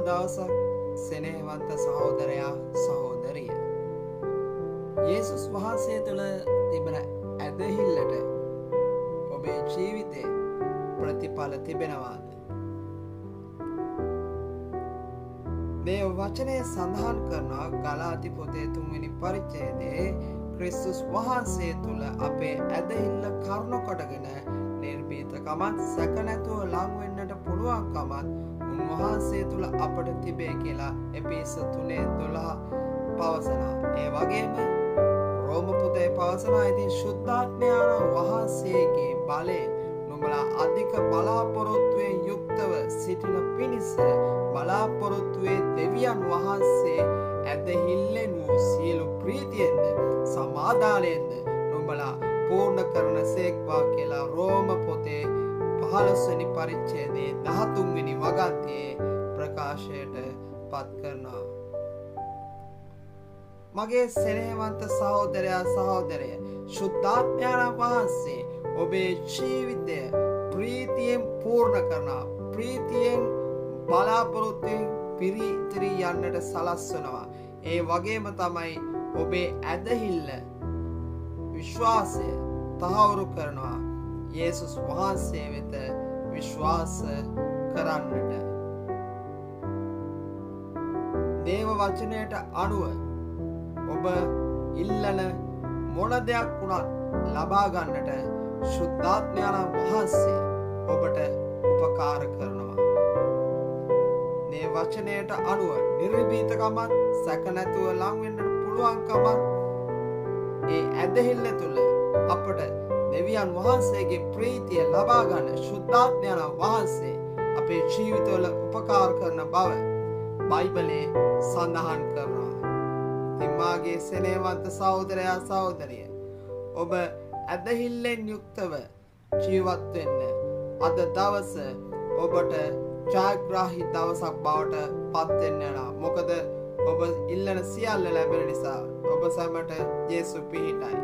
දවසක් සෙනෙහවන්ත සහෝදරයා සහෝදරිය. යේසුස් වහන්සේ තුළ තිබෙන ඇදහිල්ලට ඔබේ ජීවිතේ ප්‍රතිඵල තිබෙනවාද? මේ වචනය සඳහන් කරනවා ගලාති පොතේ 3 වෙනි පරිච්ඡේදයේ ක්‍රිස්තුස් වහන්සේ තුළ අපේ ඇදහිල්ල කරුණු කොටගෙන නිර්භීතකමත් සැක නැතුව ලං වෙන්නට පුළුවන්කමත් උන්වහන්සේ තුළ අපට තිබේ කියලා එපේස 3:12 පවසනවා. ඒ වගේම රෝම පොතේ පවසනවා ඉතින් ශුද්ධාත්මයාණන් වහන්සේගේ බලයෙන් නුඹලා අධික බලාපොරොත්තුවෙන් යුක්තව සිටින පිණිස බලාපොරොත්තුවේ දෙවියන් වහන්සේ ඇදහිල්ලෙන් වූ සියලු ප්‍රීතියෙන්ද සමාදානයෙන්ද නුඹලා පූර්ණ කරන සේක්වා කියලා රෝම පොතේ 15 වෙනි පරිච්ඡේදයේ 13 වෙනි වගන්තියේ ප්‍රකාශයට පත් කරනවා. මගේ සෙනෙහවන්ත සහෝදරයා සහෝදරිය, ශුද්ධාත්මයාණන් වහන්සේ ඔබේ ජීවිතය ප්‍රීතියෙන් පූර්ණ කරනවා. ප්‍රීතියෙන් බලාපොරොත්තුෙන් පිරිතිරි යන්නට සලස්වනවා. ඒ වගේම තමයි ඔබේ ඇදහිල්ල විශ්වාසය තහවුරු කරනවා. යේසුස් වහන්සේ වෙත විශ්වාස කරන්නට. දේව වචනයට අනුව ඔබ ඉල්ලන මොන දෙයක් වුණත් ලබා ගන්නට ශුද්ධාත්මයාණන් වහන්සේ ඔබට උපකාර කරනවා. මේ වචනයට අනුව නිර්භීතකමත් සැක නැතුව ලං වෙන්නට පුළුවන්කමත් ඒ ඇදහිල්ල තුළ අපට දෙවියන් වහන්සේගේ ප්‍රීතිය ලබා ගන්න ශුද්ධාත්මයාණන් වහන්සේ අපේ ජීවිතවල උපකාර කරන බව බයිබලයේ සඳහන් කරනවා. ඉතින් මාගේ සෙනෙහවන්ත සහෝදරයා සහෝදරිය, ඔබ ඇදහිල්ලෙන් යුක්තව ජීවත් වෙන්න අද දවස ඔබට ජයග්‍රාහී දවසක් බවට පත් වෙන්න යනවා. මොකද ඔබ ඉල්ලන සියල්ල ලැබෙන නිසා ඔබ සැමට යේසු පිහිටයි.